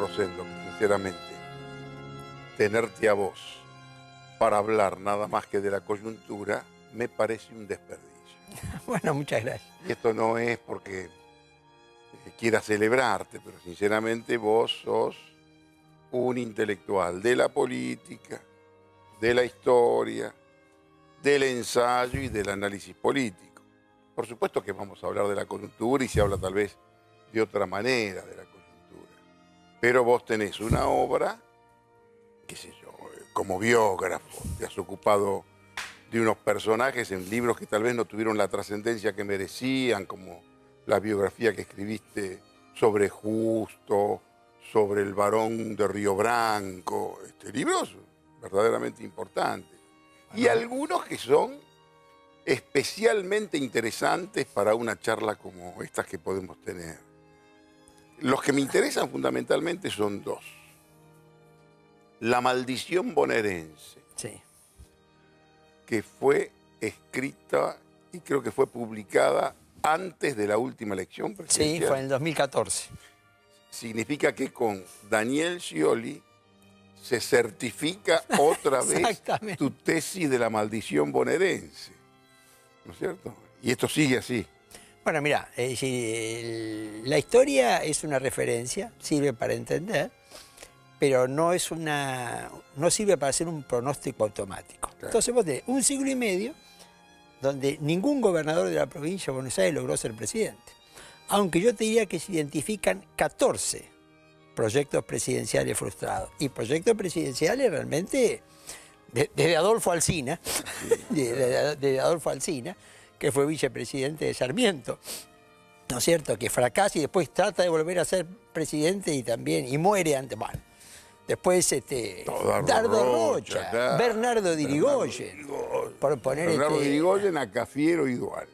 Rosendo, que sinceramente tenerte a vos para hablar nada más que de la coyuntura me parece un desperdicio. Bueno, muchas gracias. Y esto no es porque quiera celebrarte, pero sinceramente vos sos un intelectual de la política, de la historia, del ensayo y del análisis político. Por supuesto que vamos a hablar de la coyuntura y se habla tal vez de otra manera de la coyuntura. Pero vos tenés una obra, qué sé yo, como biógrafo, te has ocupado de unos personajes en libros que tal vez no tuvieron la trascendencia que merecían, como la biografía que escribiste sobre Justo, sobre el barón de Río Branco, libros verdaderamente importantes. Y algunos que son especialmente interesantes para una charla como estas que podemos tener. Los que me interesan fundamentalmente son dos. La maldición bonaerense, Sí. que fue escrita y creo que fue publicada antes de la última elección presidencial. Sí, fue en el 2014. Significa que con Daniel Scioli se certifica otra vez tu tesis de la maldición bonaerense, ¿no es cierto? Y esto sigue así. Bueno, mira, la historia es una referencia, sirve para entender, pero no sirve para hacer un pronóstico automático. Claro. Entonces vos tenés un siglo y medio donde ningún gobernador de la provincia de Buenos Aires logró ser presidente. Aunque yo te diría que se identifican 14 proyectos presidenciales frustrados. Y proyectos presidenciales realmente desde Adolfo Alsina, de Adolfo Alsina, que fue vicepresidente de Sarmiento, ¿no es cierto? Que fracasa y después trata de volver a ser presidente y muere antes. Bueno, después Dardo Rocha, claro. Bernardo de Irigoyen, por poner Bernardo de Irigoyen a Cafiero y Duarte.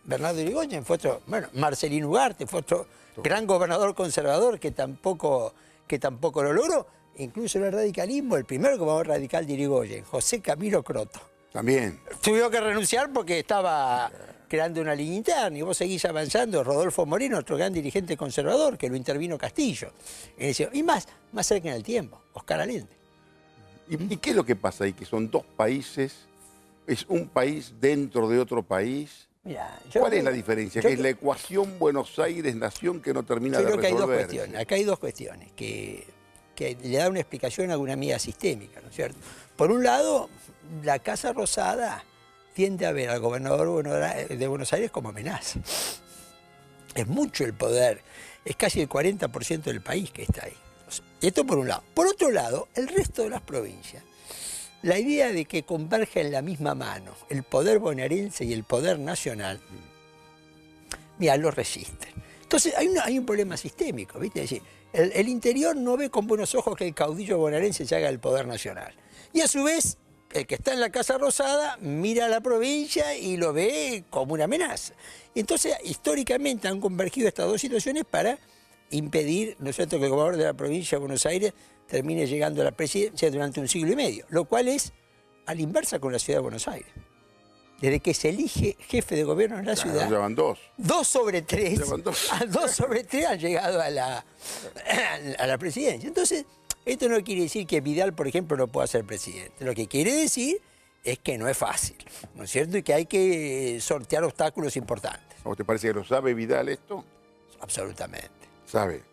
Bernardo de Irigoyen fue otro, bueno, Marcelino Ugarte fue otro gran gobernador conservador que tampoco lo logró. Incluso en el radicalismo, el primer gobernador radical de Irigoyen, José Camilo Croto. También. Tuvo que renunciar porque estaba creando una línea interna y vos seguís avanzando. Rodolfo Moreno, otro gran dirigente conservador, que lo intervino Castillo. Y más cerca en el tiempo, Oscar Allende. ¿Y qué es lo que pasa ahí? Que son dos países, es un país dentro de otro país. Mirá, ¿Cuál es la diferencia? Que es la ecuación Buenos Aires-Nación que no termina de resolver. Yo creo que hay dos cuestiones. Acá hay dos cuestiones que le da una explicación a una medida sistémica, ¿no es cierto? Por un lado, la Casa Rosada tiende a ver al gobernador de Buenos Aires como amenaza. Es mucho el poder, es casi el 40% del país que está ahí. Esto por un lado. Por otro lado, el resto de las provincias, la idea de que converja en la misma mano el poder bonaerense y el poder nacional, mira, lo resisten. Entonces hay un problema sistémico, ¿viste? Es decir, el interior no ve con buenos ojos que el caudillo bonaerense se haga el poder nacional. Y a su vez, el que está en la Casa Rosada mira a la provincia y lo ve como una amenaza. Y entonces, históricamente han convergido estas dos situaciones para impedir, ¿no es cierto?, que el gobernador de la provincia de Buenos Aires termine llegando a la presidencia durante un siglo y medio, lo cual es a la inversa con la ciudad de Buenos Aires. Desde que se elige jefe de gobierno en la ciudad, llevan dos. 2 sobre 3 han llegado a la presidencia. Entonces, esto no quiere decir que Vidal, por ejemplo, no pueda ser presidente. Lo que quiere decir es que no es fácil, ¿no es cierto? Y que hay que sortear obstáculos importantes. ¿A vos te parece que lo sabe Vidal esto? Absolutamente. ¿Sabe?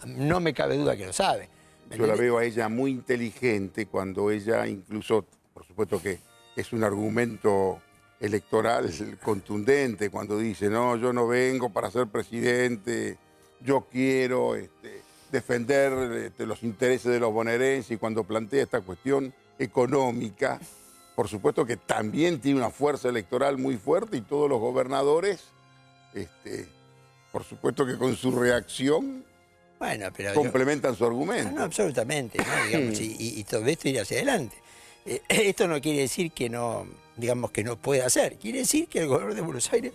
No me cabe duda que lo sabe. Yo la veo a ella muy inteligente cuando ella incluso, por supuesto que es un argumento electoral contundente, cuando dice, no, yo no vengo para ser presidente, yo quiero defender los intereses de los bonaerenses, y cuando plantea esta cuestión económica, por supuesto que también tiene una fuerza electoral muy fuerte y todos los gobernadores, por supuesto que con su reacción complementan su argumento. No, absolutamente, ¿no? Digamos, y todo esto irá hacia adelante. Esto no quiere decir que no, digamos, que no pueda hacer. Quiere decir que el gobernador de Buenos Aires,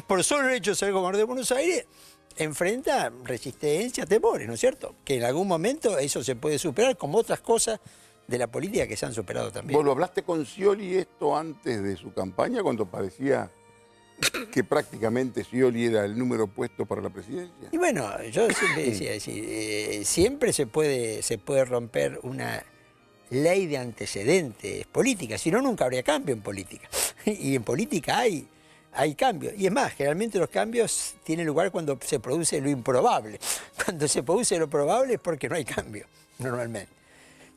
por solo el hecho de ser gobernador de Buenos Aires, enfrenta resistencia, temores, ¿no es cierto? Que en algún momento eso se puede superar, como otras cosas de la política que se han superado también. ¿Vos lo hablaste con Scioli esto antes de su campaña, cuando parecía que prácticamente Scioli era el número puesto para la presidencia? Y bueno, yo siempre decía, siempre se puede romper una ley de antecedentes políticas, si no, nunca habría cambio en política. Y en política hay cambios. Y es más, generalmente los cambios tienen lugar cuando se produce lo improbable. Cuando se produce lo probable es porque no hay cambio, normalmente.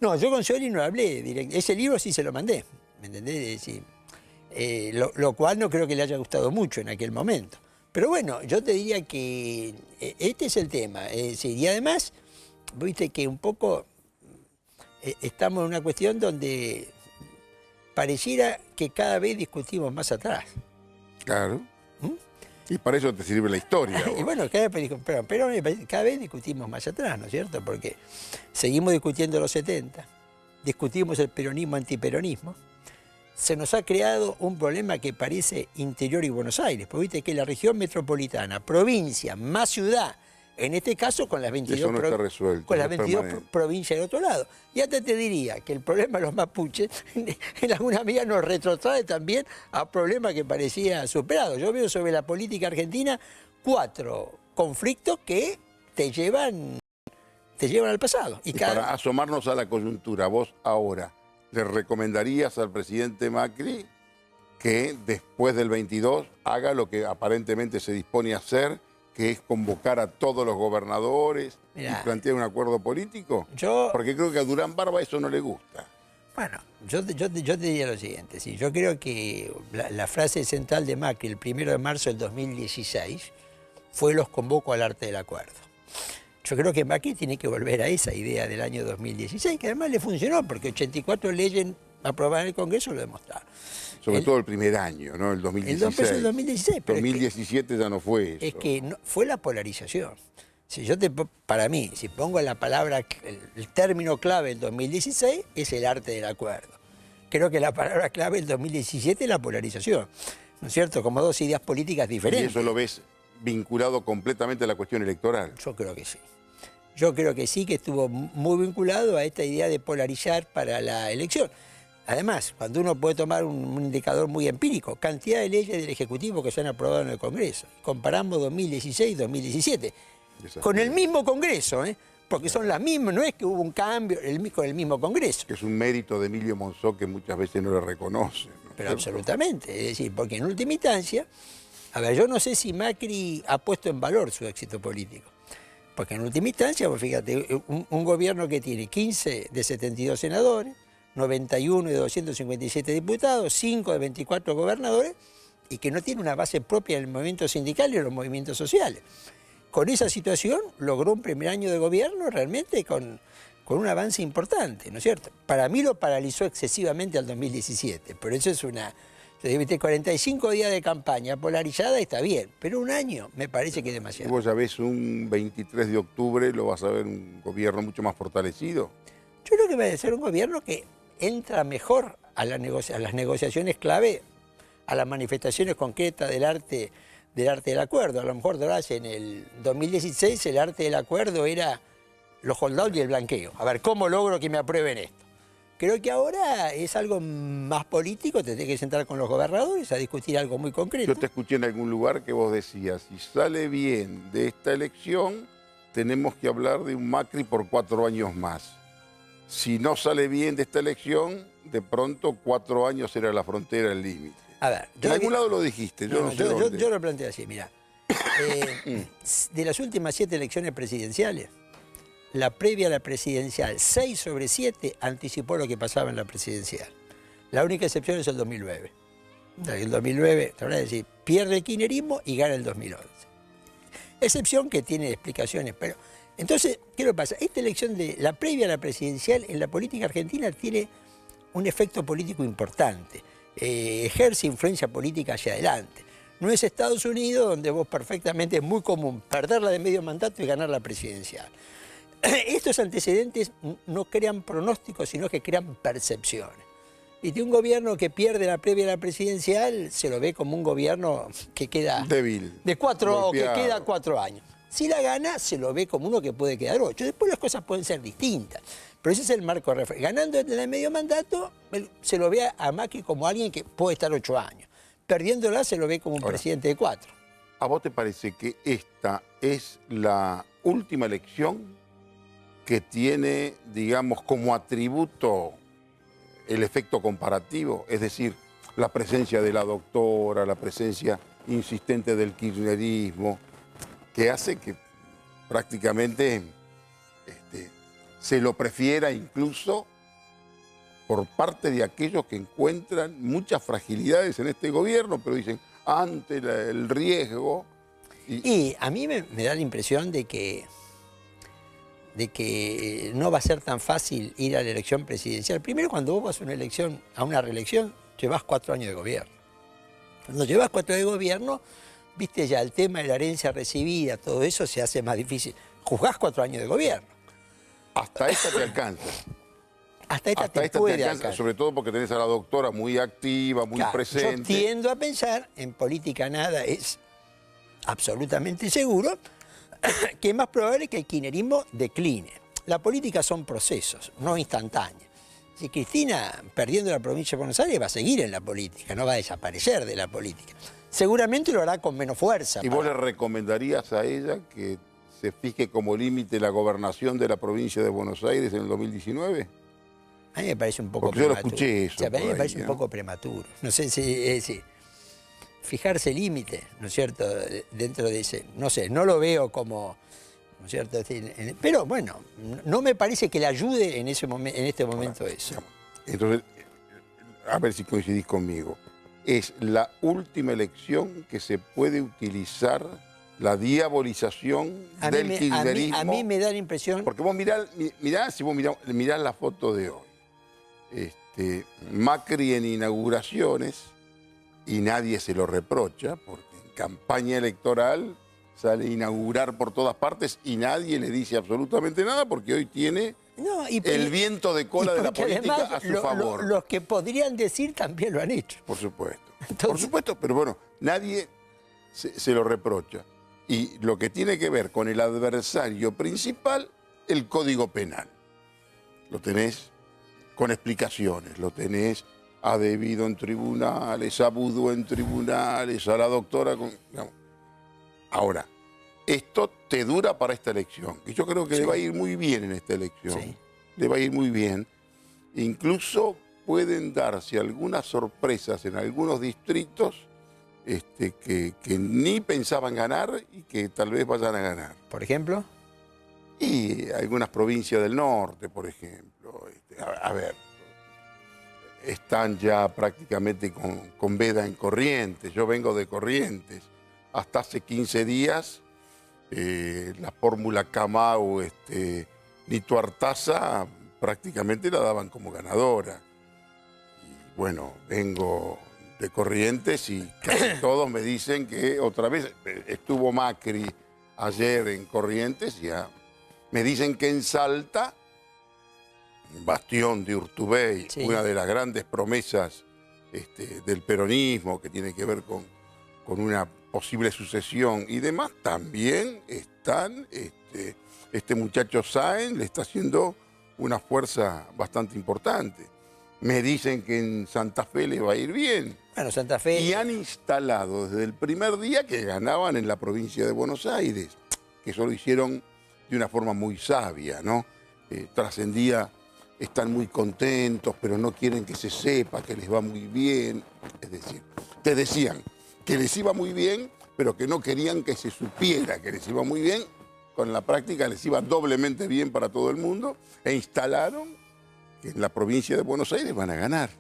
No, yo con Scioli no hablé directo. Ese libro sí se lo mandé, ¿me entendés? Sí. Lo cual no creo que le haya gustado mucho en aquel momento. Pero bueno, yo te diría que este es el tema. Y además, viste que un poco estamos en una cuestión donde pareciera que cada vez discutimos más atrás. Claro. Y para eso te sirve la historia. Y bueno, cada vez discutimos más atrás, ¿no es cierto? Porque seguimos discutiendo los 70, discutimos el peronismo, antiperonismo. Se nos ha creado un problema que parece interior y Buenos Aires, porque viste que la región metropolitana, provincia, más ciudad, en este caso con las 22, eso no está resuelto, con las 22 provincias del otro lado. Y hasta te diría que el problema de los mapuches, en alguna medida nos retrotrae también a problemas que parecía superado. Yo veo sobre la política argentina 4 conflictos que te llevan al pasado. Y para asomarnos a la coyuntura, vos ahora, ¿le recomendarías al presidente Macri que después del 22 haga lo que aparentemente se dispone a hacer, que es convocar a todos los gobernadores y plantear un acuerdo político? Porque creo que a Durán Barba eso no le gusta. Bueno, yo te diría lo siguiente. Sí, yo creo que la frase central de Macri el 1 de marzo del 2016 fue: los convoco al arte del acuerdo. Yo creo que Macri tiene que volver a esa idea del año 2016, que además le funcionó, porque 84 leyes aprobadas en el Congreso lo demostraron. Sobre todo el primer año, ¿no? El 2016. El 2016. Pero 2017 ya no fue eso. Es que no, fue la polarización. Para mí, si pongo la palabra, el término clave del 2016 es el arte del acuerdo. Creo que la palabra clave del 2017 es la polarización, ¿no es cierto? Como dos ideas políticas diferentes. ¿Y eso lo ves vinculado completamente a la cuestión electoral? Yo creo que sí. Yo creo que sí, que estuvo muy vinculado a esta idea de polarizar para la elección. Además, cuando uno puede tomar un indicador muy empírico, cantidad de leyes del Ejecutivo que se han aprobado en el Congreso. Comparamos 2016 y 2017. Con el mismo Congreso, porque son las mismas, no es que hubo un cambio con el mismo Congreso. Que es un mérito de Emilio Monzó que muchas veces no le reconoce, ¿no? Pero absolutamente, es decir, porque en última instancia, a ver, yo no sé si Macri ha puesto en valor su éxito político. Porque en última instancia, pues fíjate, un gobierno que tiene 15 de 72 senadores, 91 de 257 diputados, 5 de 24 gobernadores, y que no tiene una base propia en el movimiento sindical y en los movimientos sociales. Con esa situación logró un primer año de gobierno realmente con un avance importante, ¿no es cierto? Para mí lo paralizó excesivamente al 2017, pero eso es 45 días de campaña polarizada está bien, pero un año me parece que es demasiado. ¿Vos ya ves un 23 de octubre, lo vas a ver un gobierno mucho más fortalecido? Yo creo que va a ser un gobierno que entra mejor a las negociaciones clave, a las manifestaciones concretas del arte del acuerdo. A lo mejor en el 2016 el arte del acuerdo era los holdouts y el blanqueo. A ver, ¿cómo logro que me aprueben esto? Creo que ahora es algo más político, te tenés que sentar con los gobernadores a discutir algo muy concreto. Yo te escuché en algún lugar que vos decías, si sale bien de esta elección, tenemos que hablar de un Macri por 4 años más. Si no sale bien de esta elección, de pronto 4 años era la frontera, el límite. A ver, en algún lado lo dijiste, yo no sé dónde. Yo lo planteé así, mira. De las últimas 7 elecciones presidenciales, la previa a la presidencial, 6 sobre 7 anticipó lo que pasaba en la presidencial. La única excepción es el 2009. El 2009, te voy a decir, pierde el kirchnerismo y gana el 2011. Excepción que tiene explicaciones, pero... Entonces, ¿qué es lo que pasa? Esta elección de la previa a la presidencial en la política argentina tiene un efecto político importante. Ejerce influencia política hacia adelante. No es Estados Unidos, donde vos perfectamente es muy común perderla de medio mandato y ganar la presidencial. Estos antecedentes no crean pronósticos, sino que crean percepciones. Y de un gobierno que pierde la previa a la presidencial, se lo ve como un gobierno que queda... débil. O que queda 4 años. Si la gana, se lo ve como uno que puede quedar 8. Después las cosas pueden ser distintas. Pero ese es el marco de referencia. Ganando en el medio mandato, se lo ve a Macri como alguien que puede estar 8 años. perdiéndola se lo ve como un Ahora, presidente de 4. ¿a vos te parece que esta es la última elección que tiene, digamos, como atributo el efecto comparativo? Es decir, la presencia de la doctora, la presencia insistente del kirchnerismo, que hace que prácticamente se lo prefiera incluso por parte de aquellos que encuentran muchas fragilidades en este gobierno, pero dicen, ante el riesgo... Y a mí me da la impresión de que no va a ser tan fácil ir a la elección presidencial. Primero, cuando vos vas a una reelección, llevas 4 años de gobierno. Cuando llevas 4 años de gobierno, viste, ya el tema de la herencia recibida, todo eso se hace más difícil. Juzgás 4 años de gobierno. Hasta esta te alcanza. Hasta esta te puede alcanzar. Sobre todo porque tenés a la doctora muy activa, muy presente. Yo tiendo a pensar, en política nada es absolutamente seguro, que es más probable que el kirchnerismo decline. La política son procesos, no instantáneos. Si Cristina, perdiendo la provincia de Buenos Aires, va a seguir en la política, no va a desaparecer de la política. Seguramente lo hará con menos fuerza. ¿Y vos le recomendarías a ella que se fije como límite la gobernación de la provincia de Buenos Aires en el 2019? A mí me parece un poco Porque yo lo prematuro. escuché eso. O sea, a mí me parece ¿no? un poco prematuro. No sé si fijarse límite, ¿no es cierto? Dentro de ese, no sé, no lo veo como, ¿no es cierto? Pero bueno, no me parece que le ayude en este momento eso. Entonces, a ver si coincidís conmigo. Es la última elección que se puede utilizar la diabolización del kirchnerismo. A mí me da la impresión... Porque vos mirás la foto de hoy. Macri en inauguraciones, y nadie se lo reprocha, porque en campaña electoral sale a inaugurar por todas partes y nadie le dice absolutamente nada, porque hoy tiene el viento de cola de la política además, a su favor. Los que podrían decir también lo han hecho. Por supuesto. Entonces... Por supuesto, pero bueno, nadie se lo reprocha. Y lo que tiene que ver con el adversario principal, el Código Penal. Lo tenés con explicaciones, lo tenés a Debido en tribunales, a Budó en tribunales, a la doctora... Digamos. Ahora, esto te dura para esta elección, y yo creo que le va a ir muy bien en esta elección. Sí. Le va a ir muy bien. Incluso pueden darse algunas sorpresas en algunos distritos que ni pensaban ganar y que tal vez vayan a ganar. ¿Por ejemplo? Y algunas provincias del norte, por ejemplo. A ver, están ya prácticamente con veda en Corrientes. Yo vengo de Corrientes. Hasta hace 15 días, la fórmula Camau, Nito Artaza, prácticamente la daban como ganadora. Y bueno, vengo de Corrientes y casi todos me dicen que otra vez estuvo Macri ayer en Corrientes, ya me dicen que en Salta, bastión de Urtubey, sí, una de las grandes promesas del peronismo que tiene que ver con una posible sucesión y demás, también están, este muchacho Sáenz le está haciendo una fuerza bastante importante. Me dicen que en Santa Fe le va a ir bien. Bueno, Santa Fe... Y han instalado desde el primer día que ganaban en la provincia de Buenos Aires, que eso lo hicieron de una forma muy sabia, ¿no? Trascendía, están muy contentos, pero no quieren que se sepa que les va muy bien. Es decir, te decían que les iba muy bien, pero que no querían que se supiera que les iba muy bien. Con la práctica les iba doblemente bien para todo el mundo e instalaron que en la provincia de Buenos Aires van a ganar.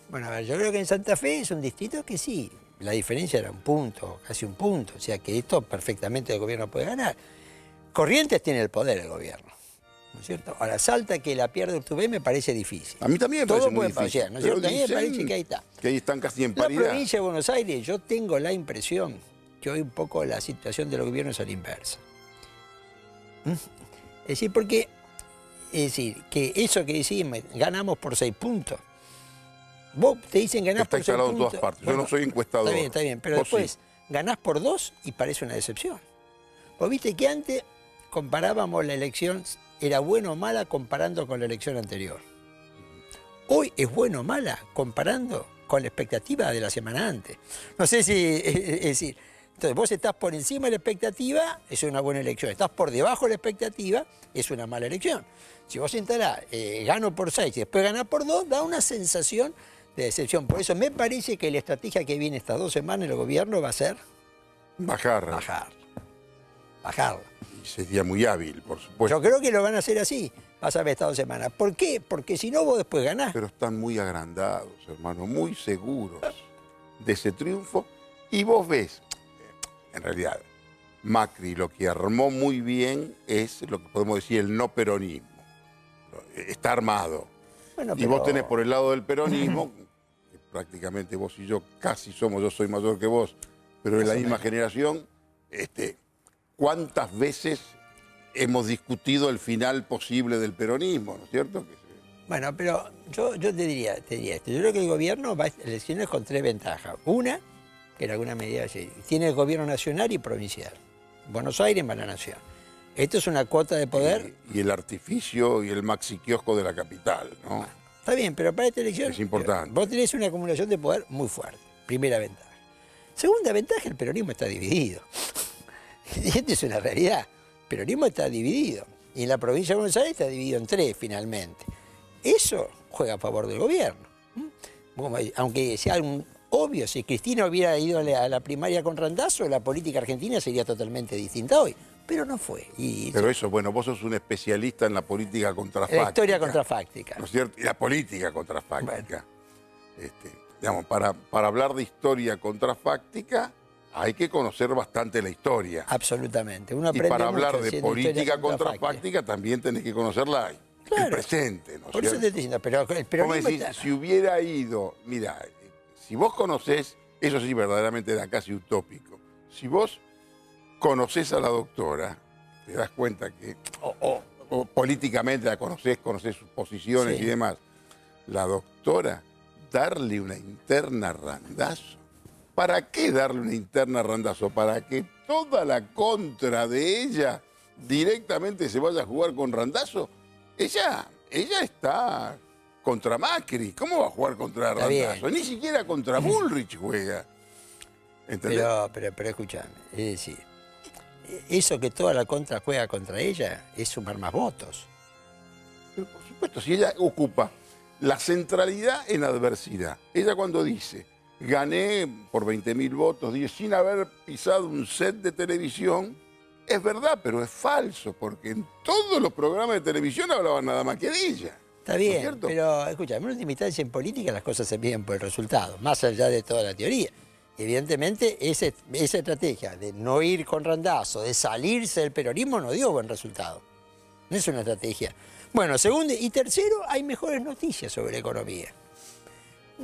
Bueno, a ver, yo creo que en Santa Fe es un distrito que sí, la diferencia era un punto, casi un punto, o sea que esto perfectamente el gobierno puede ganar. Corrientes tiene el poder el gobierno, ¿no es cierto? Ahora, Salta que la pierde Urtubey me parece difícil. A mí también me parece muy difícil. ¿No es cierto? A mí me parece que ahí está. Que ahí están casi en paridad. La provincia de Buenos Aires, yo tengo la impresión que hoy un poco la situación del gobierno es a la inversa. Es decir, porque... Es decir, que eso que decimos, ganamos por 6 puntos. Vos te dicen ganás por 6 puntos. Está instalado en todas partes. Bueno, yo no soy encuestador. Está bien, pero después sí, ganás por 2 y parece una decepción. Vos viste que antes comparábamos la elección, era buena o mala comparando con la elección anterior. Hoy es buena o mala comparando con la expectativa de la semana antes. No sé si, es decir, entonces vos estás por encima de la expectativa, es una buena elección. Estás por debajo de la expectativa, es una mala elección. Si vos instalás, gano por 6 y después ganás por 2, da una sensación de decepción. Por eso me parece que la estrategia que viene estas 2 semanas del gobierno va a ser Bajarla. Bajarla. Y sería muy hábil, por supuesto. Yo creo que lo van a hacer así. Vas a ver estas 2 semanas. ¿Por qué? Porque si no, vos después ganás. Pero están muy agrandados, hermano, muy seguros de ese triunfo. Y vos ves, en realidad, Macri lo que armó muy bien es lo que podemos decir el no peronismo. Está armado. Bueno, Y vos tenés por el lado del peronismo, que prácticamente vos y yo casi somos, yo soy mayor que vos, pero de la misma generación, ¿cuántas veces hemos discutido el final posible del peronismo, ¿no es cierto? Bueno, pero yo te diría esto. Yo creo que el gobierno va a elecciones con 3 ventajas. Una, que en alguna medida tiene el gobierno nacional y provincial. Buenos Aires más la nación. Esto es una cuota de poder. Y el artificio y el maxi kiosco de la capital, ¿no? Bueno, está bien, pero para esta elección es importante. Vos tenés una acumulación de poder muy fuerte. Primera ventaja. Segunda ventaja, el peronismo está dividido. Y esto es una realidad. El peronismo está dividido. Y en la provincia de Buenos Aires está dividido en 3 finalmente. Eso juega a favor del gobierno. Aunque sea obvio, si Cristina hubiera ido a la primaria con Randazzo, la política argentina sería totalmente distinta hoy. Pero no fue. Pero eso, bueno, vos sos un especialista en la política contrafáctica. La historia contrafáctica. ¿No es cierto? Y la política contrafáctica. Bueno. Digamos, para hablar de historia contrafáctica hay que conocer bastante la historia. Absolutamente. Y para hablar de política contrafáctica también tenés que conocerla el presente, ¿no es cierto? Por eso te estoy diciendo, pero el peronismo decís, si hubiera ido, mira, si vos conocés, eso sí verdaderamente era casi utópico, si vos conocés a la doctora, te das cuenta que o políticamente la conocés sus posiciones y demás, la doctora, darle una interna a Randazzo. ¿Para qué darle una interna a Randazzo? Para que toda la contra de ella directamente se vaya a jugar con Randazzo. Ella está contra Macri. ¿Cómo va a jugar contra Randazzo? Ni siquiera contra Bullrich juega. ¿Entendés? Pero escúchame, es decir, eso que toda la contra juega contra ella es sumar más votos. Pero por supuesto, si ella ocupa la centralidad en adversidad. Ella cuando dice, gané por 20.000 votos, dice, sin haber pisado un set de televisión, es verdad, pero es falso, porque en todos los programas de televisión hablaban nada más que de ella. Está bien, ¿no es pero escúchame, en última instancia en política las cosas se miden por el resultado, más allá de toda la teoría. Evidentemente, esa estrategia de no ir con Randazzo, de salirse del peronismo, no dio buen resultado. No es una estrategia. Bueno, segundo y tercero, hay mejores noticias sobre la economía.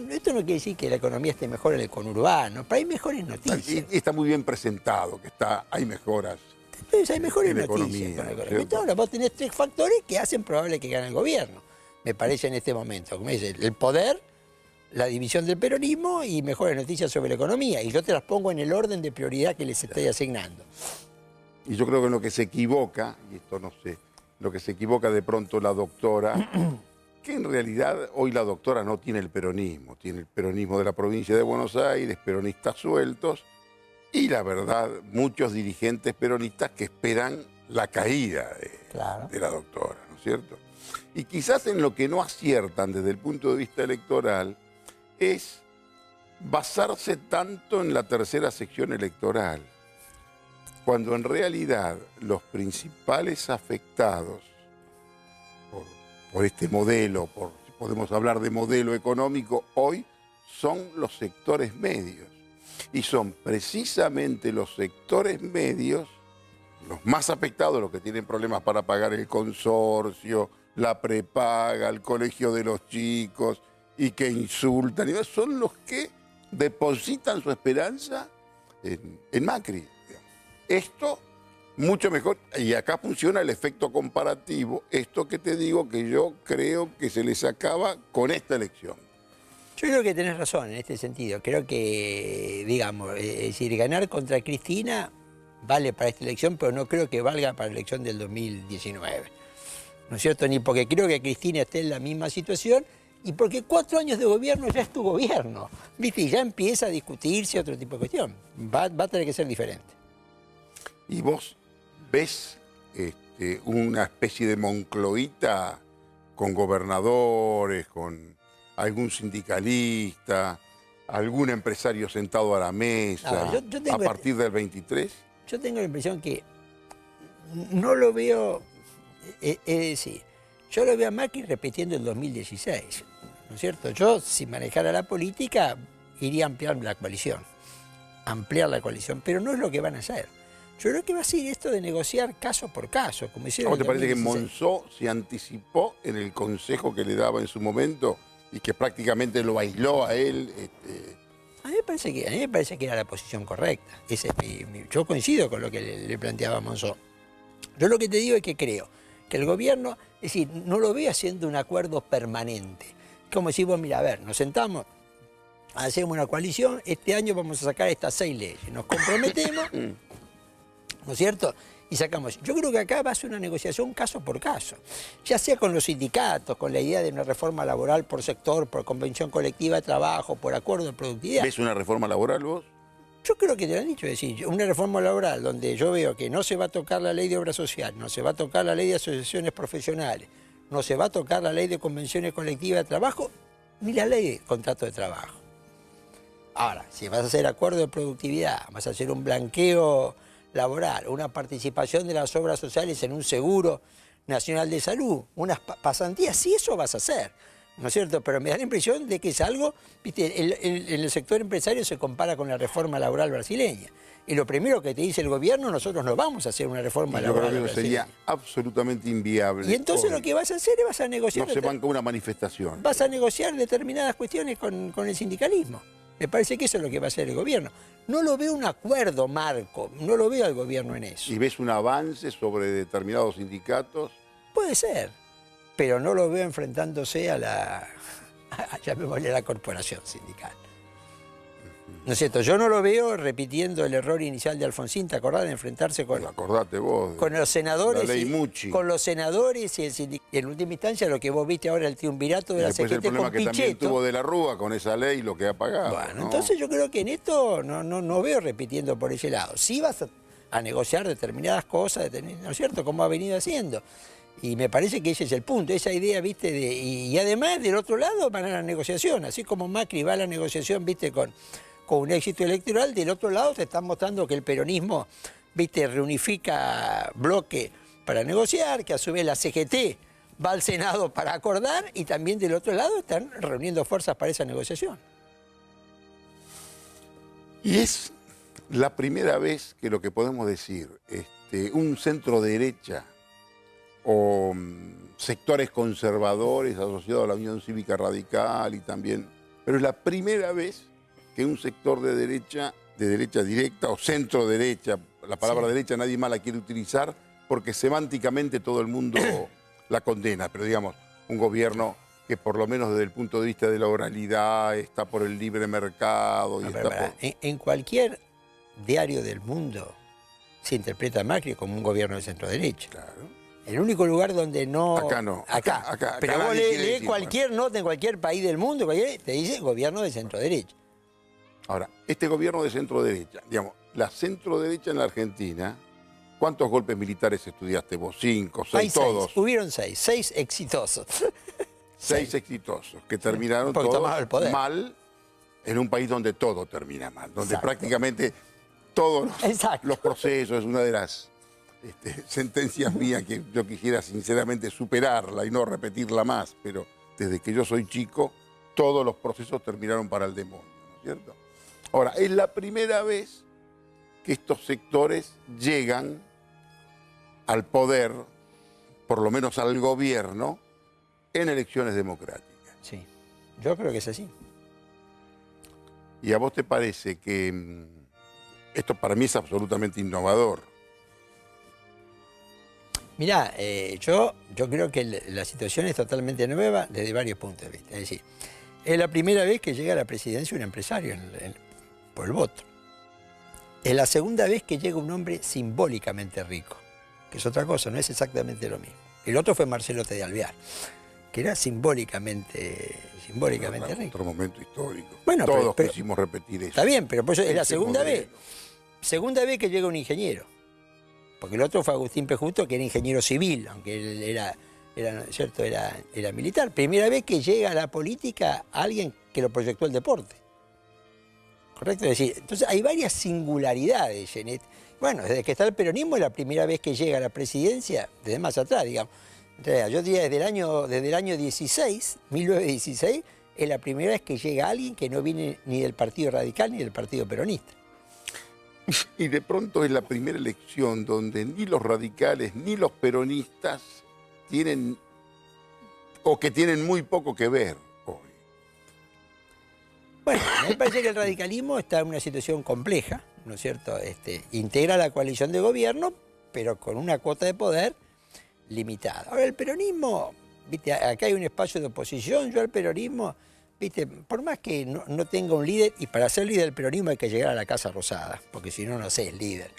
Esto no quiere decir que la economía esté mejor en el conurbano, pero hay mejores noticias. Está muy bien presentado, que hay mejoras. Entonces hay mejores noticias economía, con la economía. Entonces, ahora vos tenés 3 factores que hacen probable que gane el gobierno, me parece en este momento. Como dice, el poder, la división del peronismo y mejores noticias sobre la economía. Y yo te las pongo en el orden de prioridad que les estoy asignando. Y yo creo que en lo que se equivoca, y esto no sé, lo que se equivoca de pronto la doctora, que en realidad hoy la doctora no tiene el peronismo de la provincia de Buenos Aires, peronistas sueltos, y la verdad, muchos dirigentes peronistas que esperan la caída de la doctora, ¿no es cierto? Y quizás en lo que no aciertan desde el punto de vista electoral es basarse tanto en la tercera sección electoral, cuando en realidad los principales afectados por este modelo, si podemos hablar de modelo económico hoy, son los sectores medios. Y son precisamente los sectores medios los más afectados, los que tienen problemas para pagar el consorcio, la prepaga, el colegio de los chicos, y que insultan, y son los que depositan su esperanza en Macri. Esto mucho mejor, y acá funciona el efecto comparativo, esto que te digo que yo creo que se les acaba con esta elección. Yo creo que tenés razón en este sentido. Creo que, digamos, es decir, ganar contra Cristina vale para esta elección, pero no creo que valga para la elección del 2019. ¿No es cierto? Ni porque creo que Cristina esté en la misma situación, Y porque 4 años de gobierno ya es tu gobierno, ¿viste? Y ya empieza a discutirse otro tipo de cuestión. Va a tener que ser diferente. ¿Y vos ves una especie de Moncloita con gobernadores, con algún sindicalista, algún empresario sentado a la mesa a partir del 23? Yo tengo la impresión que no lo veo, es decir, yo lo veo a Macri repitiendo el 2016, ¿no es cierto? Yo, si manejara la política, iría a ampliar la coalición, pero no es lo que van a hacer. Yo creo que va a ser esto de negociar caso por caso, como hicieron ¿Cómo te parece que 2016? Monzó se anticipó en el consejo que le daba en su momento y que prácticamente lo aisló a él? A mí me parece que era la posición correcta. Yo coincido con lo que le planteaba Monzó. Yo lo que te digo es que creo que el gobierno, es decir, no lo veo haciendo un acuerdo permanente. Como si vos, mira, a ver, nos sentamos, hacemos una coalición, este año vamos a sacar estas 6 leyes, nos comprometemos, ¿no es cierto? Y sacamos. Yo creo que acá va a ser una negociación caso por caso, ya sea con los sindicatos, con la idea de una reforma laboral por sector, por convención colectiva de trabajo, por acuerdo de productividad. ¿Ves una reforma laboral vos? Yo creo que te lo han dicho, es decir, una reforma laboral donde yo veo que no se va a tocar la ley de obra social, no se va a tocar la ley de asociaciones profesionales, no se va a tocar la ley de convenciones colectivas de trabajo, ni la ley de contrato de trabajo. Ahora, si vas a hacer acuerdo de productividad, vas a hacer un blanqueo laboral, una participación de las obras sociales en un seguro nacional de salud, unas pasantías, sí, eso vas a hacer, ¿no es cierto? Pero me da la impresión de que es algo, viste, en el sector empresario se compara con la reforma laboral brasileña. Y lo primero que te dice el gobierno, nosotros no vamos a hacer una reforma laboral brasileña. Yo creo que sería absolutamente inviable. Y entonces lo que vas a hacer es vas a negociar... No se banca una manifestación. Vas a negociar determinadas cuestiones con el sindicalismo. Me parece que eso es lo que va a hacer el gobierno. No lo veo un acuerdo marco, no lo veo al gobierno en eso. ¿Y ves un avance sobre determinados sindicatos? Puede ser, pero no lo veo enfrentándose a llamémosle a la corporación sindical. ¿No es cierto? Yo no lo veo repitiendo el error inicial de Alfonsín, ¿te acordás de enfrentarse con, acordate vos, con los senadores? La ley Mucci. Con los senadores y el sindicato. Y en última instancia lo que vos viste ahora, el triunvirato de la CGT con Pichetto. El problema que también tuvo de la Rúa con esa ley, lo que ha pagado. Bueno, ¿no? Entonces yo creo que en esto no veo repitiendo por ese lado. Sí vas a negociar determinadas cosas, ¿no es cierto? Como ha venido haciendo. Y me parece que ese es el punto, esa idea, ¿viste? Y además, del otro lado van a la negociación, así como Macri va a la negociación, ¿viste? Con un éxito electoral, del otro lado te están mostrando que el peronismo, ¿viste? Reunifica bloque para negociar, que a su vez la CGT va al Senado para acordar y también del otro lado están reuniendo fuerzas para esa negociación. Y es la primera vez que lo que podemos decir, un centro derecha o sectores conservadores asociados a la Unión Cívica Radical y también, pero es la primera vez que un sector de derecha directa o centro derecha, la palabra derecha nadie más la quiere utilizar porque semánticamente todo el mundo la condena, pero digamos, un gobierno que por lo menos desde el punto de vista de la oralidad está por el libre mercado. En cualquier diario del mundo se interpreta a Macri como un gobierno de centro derecha. Claro. El único lugar donde no... Acá no. Acá. Pero vos lees cualquier nota en cualquier país del mundo, te dice gobierno de centro derecha. Ahora, este gobierno de centro derecha, digamos, la centro derecha en la Argentina, ¿cuántos golpes militares estudiaste vos? 5, 6, todos. Hubieron 6 exitosos. 6 exitosos, que terminaron todos mal en un país donde todo termina mal, donde prácticamente todos los procesos, es una de las sentencias mías que yo quisiera sinceramente superarla y no repetirla más, pero desde que yo soy chico, todos los procesos terminaron para el demonio, ¿no es cierto? Ahora, es la primera vez que estos sectores llegan al poder, por lo menos al gobierno, en elecciones democráticas. Sí, yo creo que es así. ¿Y a vos te parece que esto para mí es absolutamente innovador? Mirá, yo creo que la situación es totalmente nueva desde varios puntos de vista. Es decir, es la primera vez que llega a la presidencia un empresario por el voto. Es la segunda vez que llega un hombre simbólicamente rico, que es otra cosa, no es exactamente lo mismo. El otro fue Marcelo T. de Alvear. que era simbólicamente rico. Otro momento histórico. Bueno, todos pero quisimos repetir eso. Está bien, pero por eso es la Ese segunda modelo. segunda vez que llega un ingeniero. Porque el otro fue Agustín P. Justo, que era ingeniero civil, aunque él ¿cierto? Era militar. Primera vez que llega a la política alguien que lo proyectó el deporte. ¿Correcto? Es decir, entonces hay varias singularidades, Genet. Bueno, desde que está el peronismo es la primera vez que llega a la presidencia, desde más atrás, digamos. En realidad, yo diría desde el año 16, 1916, es la primera vez que llega alguien que no viene ni del Partido Radical ni del Partido Peronista. Y de pronto es la primera elección donde ni los radicales ni los peronistas tienen, o que tienen muy poco que ver hoy. Bueno, a mí me parece que el radicalismo está en una situación compleja, ¿no es cierto? Integra la coalición de gobierno, pero con una cuota de poder limitada. Ahora, el peronismo, ¿viste? Acá hay un espacio de oposición, yo al peronismo, ¿viste? Por más que no tenga un líder, y para ser líder del peronismo hay que llegar a la Casa Rosada, porque si no, no sé, es líder.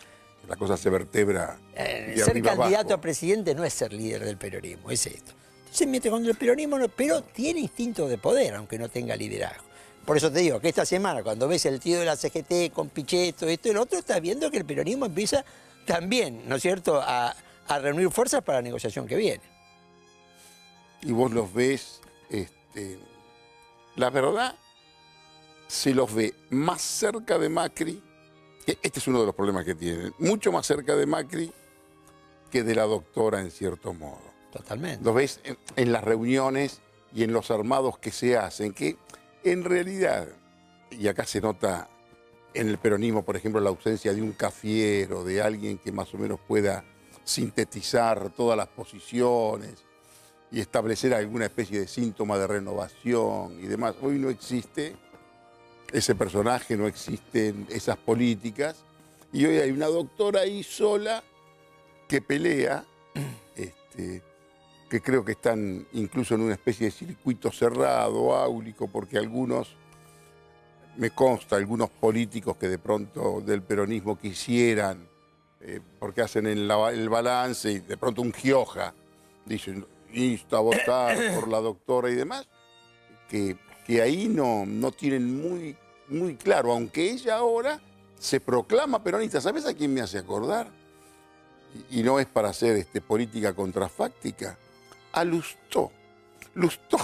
La cosa se vertebra de Ser arriba candidato abajo. a presidente no es ser líder del peronismo, es esto. Entonces mete con el peronismo, pero tiene instinto de poder, aunque no tenga liderazgo. Por eso te digo que esta semana, cuando ves el tío de la CGT con Pichetto, esto y el otro, estás viendo que el peronismo empieza también, ¿no es cierto?, a reunir fuerzas para la negociación que viene. Y vos los ves, la verdad, se los ve más cerca de Macri, que este es uno de los problemas que tienen, mucho más cerca de Macri que de la doctora en cierto modo. Totalmente. Los ves en las reuniones y en los armados que se hacen, que en realidad, y acá se nota en el peronismo, por ejemplo, la ausencia de un cafiero, de alguien que más o menos pueda sintetizar todas las posiciones y establecer alguna especie de síntoma de renovación y demás. Hoy no existe ese personaje, no existen esas políticas, y hoy hay una doctora ahí sola que pelea, que creo que están incluso en una especie de circuito cerrado, áulico, porque algunos, me consta, algunos políticos que de pronto del peronismo quisieran, porque hacen el balance y de pronto un Gioja dicen, insta a votar por la doctora y demás, que ahí no tienen muy claro, aunque ella ahora se proclama peronista. ¿Sabes a quién me hace acordar? Y no es para hacer política contrafáctica. A Lustó. Lustó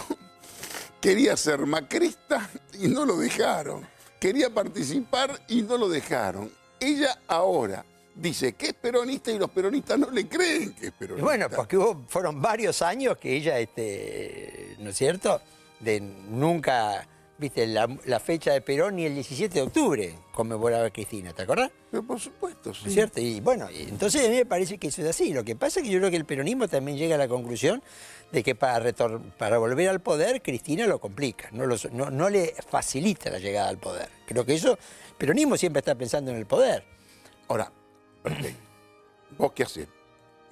quería ser macrista y no lo dejaron. Quería participar y no lo dejaron. Ella ahora dice que es peronista y los peronistas no le creen que es peronista. Y bueno, porque fueron varios años que ella, ¿no es cierto?, de nunca, viste, la fecha de Perón ni el 17 de octubre conmemoraba Cristina, ¿te acordás? Pero por supuesto, sí. ¿No es cierto? Y bueno, entonces a mí me parece que eso es así. Lo que pasa es que yo creo que el peronismo también llega a la conclusión de que para volver al poder, Cristina lo complica, no le facilita la llegada al poder. Creo que eso, el peronismo siempre está pensando en el poder. Ahora, perfecto. ¿Vos qué haces?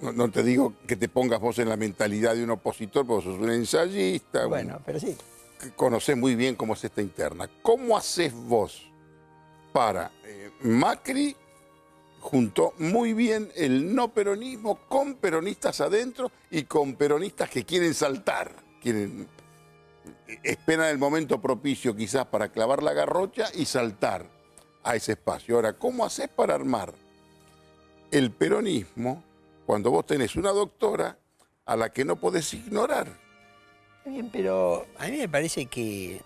No te digo que te pongas vos en la mentalidad de un opositor, porque sos un ensayista. Bueno, pero sí. Que conocés muy bien cómo es esta interna. ¿Cómo haces vos para Macri juntó muy bien el no peronismo con peronistas adentro y con peronistas que quieren saltar, esperan el momento propicio quizás para clavar la garrocha y saltar a ese espacio? Ahora, ¿cómo haces para armar el peronismo cuando vos tenés una doctora a la que no podés ignorar? Bien, pero a mí me parece que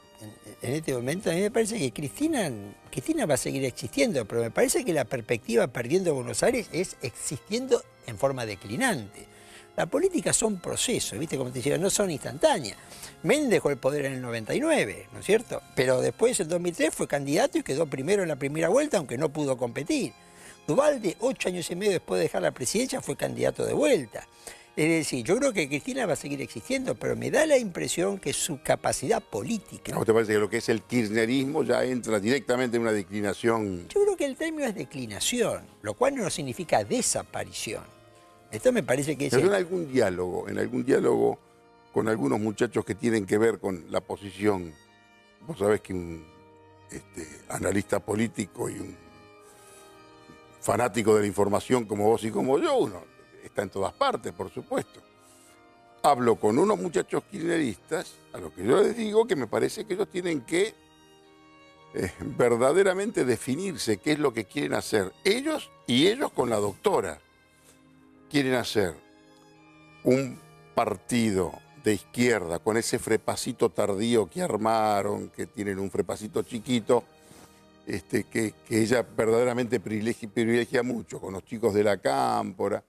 en este momento, a mí me parece que Cristina va a seguir existiendo, pero me parece que la perspectiva perdiendo Buenos Aires es existiendo en forma declinante. La política son procesos, ¿viste? Como te decía, no son instantáneas. Menem dejó el poder en el 99, ¿no es cierto? Pero después, en 2003, fue candidato y quedó primero en la primera vuelta, aunque no pudo competir. Duvalde, 8 años y medio después de dejar la presidencia, fue candidato de vuelta. Es decir, yo creo que Cristina va a seguir existiendo, pero me da la impresión que su capacidad política... ¿No te parece que lo que es el kirchnerismo ya entra directamente en una declinación? Yo creo que el término es declinación, lo cual no significa desaparición. Esto me parece que es... Pero en algún diálogo con algunos muchachos que tienen que ver con la posición, vos sabés que un analista político y un fanático de la información como vos y como yo, uno está en todas partes, por supuesto. hablo con unos muchachos kirchneristas, a lo que yo les digo que me parece que ellos tienen que verdaderamente definirse qué es lo que quieren hacer. Ellos y ellos con la doctora quieren hacer un partido de izquierda con ese frepacito tardío que armaron, que tienen un frepacito chiquito, que ella verdaderamente privilegia mucho con los chicos de la Cámpora.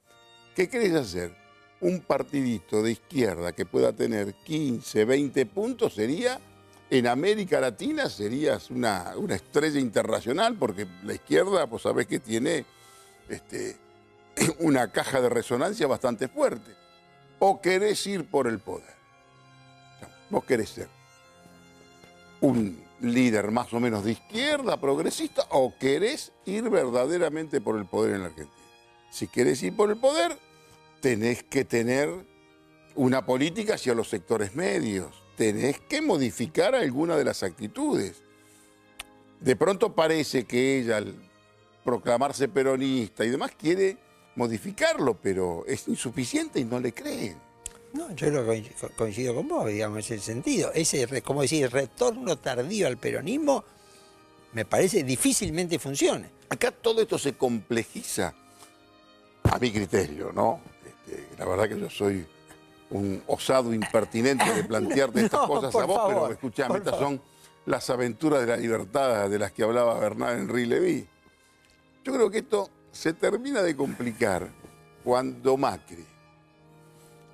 ¿Qué querés hacer? Un partidito de izquierda que pueda tener 15, 20 puntos sería, en América Latina, serías una estrella internacional, porque la izquierda, pues sabés que tiene una caja de resonancia bastante fuerte. ¿O querés ir por el poder? ¿Vos querés ser un líder más o menos de izquierda, progresista, o querés ir verdaderamente por el poder en la Argentina? Si querés ir por el poder, tenés que tener una política hacia los sectores medios, tenés que modificar alguna de las actitudes. De pronto parece que ella, al proclamarse peronista y demás, quiere modificarlo, pero es insuficiente y no le creen. No, yo coincido con vos, digamos, en ese sentido. Ese, como decir, retorno tardío al peronismo, me parece difícilmente funcione. Acá todo esto se complejiza, a mi criterio, ¿no? La verdad que yo soy un osado impertinente de plantearte estas cosas a vos, pero escuchame, estas son las aventuras de la libertad de las que hablaba Bernard-Henri Lévy. Yo creo que esto se termina de complicar cuando Macri,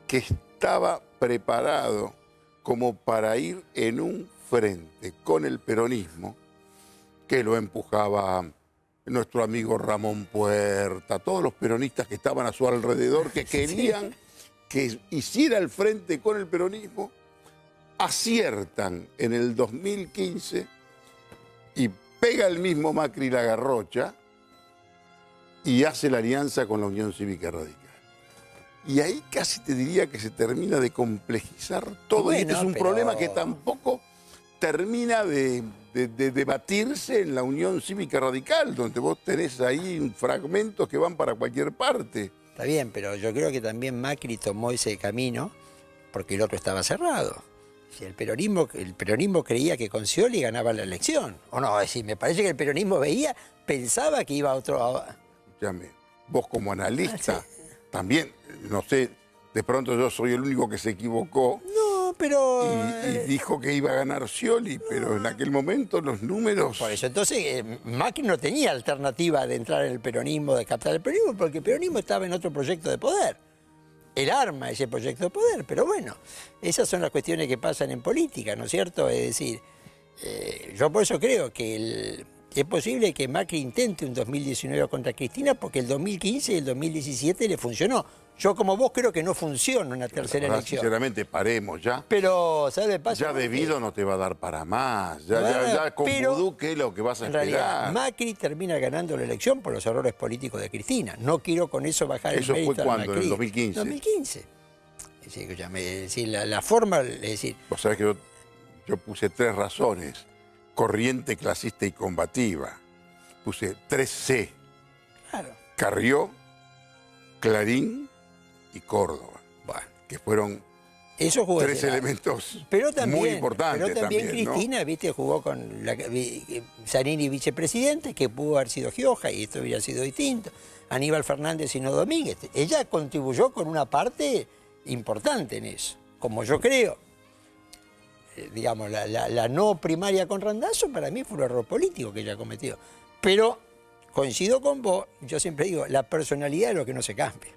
que estaba preparado como para ir en un frente con el peronismo, que lo empujaba nuestro amigo Ramón Puerta, todos los peronistas que estaban a su alrededor, que querían que hiciera el frente con el peronismo, aciertan en el 2015 y pega el mismo Macri la garrocha y hace la alianza con la Unión Cívica Radical. Y ahí casi te diría que se termina de complejizar todo. Bueno, y este es un problema que tampoco termina de debatirse en la Unión Cívica Radical, donde vos tenés ahí fragmentos que van para cualquier parte. Está bien, pero yo creo que también Macri tomó ese camino porque el otro estaba cerrado. Si el peronismo creía que con Scioli ganaba la elección. O no, es decir, me parece que el peronismo pensaba que iba a otro... Escúchame, vos como analista, también, no sé, de pronto yo soy el único que se equivocó. No, pero... Y dijo que iba a ganar Scioli, pero en aquel momento los números... Por eso, entonces, Macri no tenía alternativa de entrar en el peronismo, de captar el peronismo, porque el peronismo estaba en otro proyecto de poder. Él arma ese proyecto de poder, pero bueno, esas son las cuestiones que pasan en política, ¿no es cierto? Es decir, yo por eso creo que es posible que Macri intente un 2019 contra Cristina, porque el 2015 y el 2017 le funcionó. Yo, como vos, creo que no funciona una tercera elección. Sinceramente, paremos ya. Pero, ¿sabes qué pasa? Ya debido no te va a dar para más. Ya con Vudú, ¿qué es lo que vas a esperar? En realidad, Macri termina ganando la elección por los errores políticos de Cristina. No quiero con eso bajar el mérito. ¿Eso fue cuándo? ¿En el 2015? 2015. Es decir, la forma... Es decir, vos sabés que yo puse 3 razones. Corriente, clasista y combativa. Puse 3C. Claro. Carrió, Clarín y Córdoba. Bueno, que fueron eso jugó 3 elementos muy importantes. Pero también Cristina, ¿no? Viste, jugó con Zanini vicepresidente, que pudo haber sido Gioja y esto hubiera sido distinto. Aníbal Fernández y no Domínguez. Ella contribuyó con una parte importante en eso, como yo creo. Digamos, la no primaria con Randazzo para mí fue un error político que ella cometió. Pero coincido con vos, yo siempre digo, la personalidad es lo que no se cambia.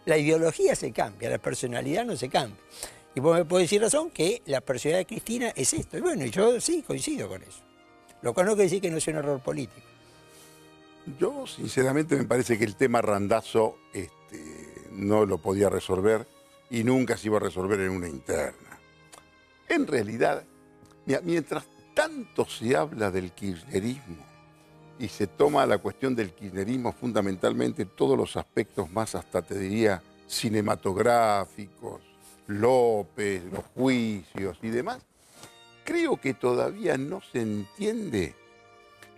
La ideología se cambia, la personalidad no se cambia. Y vos me podés decir razón que la personalidad de Cristina es esto. Y bueno, yo sí coincido con eso. Lo cual no quiere decir que no sea un error político. Yo, sinceramente, me parece que el tema Randazzo no lo podía resolver y nunca se iba a resolver en una interna. En realidad, mientras tanto se habla del kirchnerismo y se toma la cuestión del kirchnerismo fundamentalmente todos los aspectos más, hasta te diría, cinematográficos, López, los juicios y demás, creo que todavía no se entiende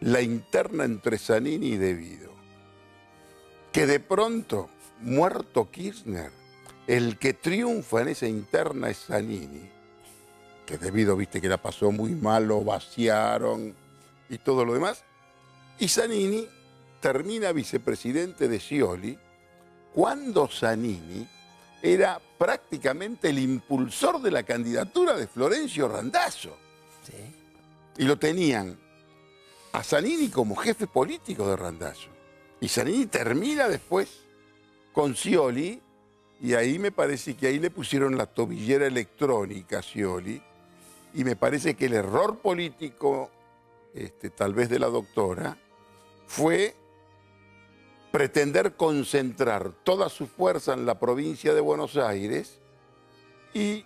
la interna entre Zanini y De Vito. Que de pronto, muerto Kirchner, El que triunfa en esa interna es Zanini, que debido, viste, que la pasó muy mal, lo vaciaron y todo lo demás. Y Zanini termina vicepresidente de Scioli, cuando Zanini era prácticamente el impulsor de la candidatura de Florencio Randazzo. Sí. Y lo tenían a Zanini como jefe político de Randazzo. Y Zanini termina después con Scioli, y ahí me parece que ahí le pusieron la tobillera electrónica a Scioli, y me parece que el error político, tal vez de la doctora, fue pretender concentrar toda su fuerza en la provincia de Buenos Aires y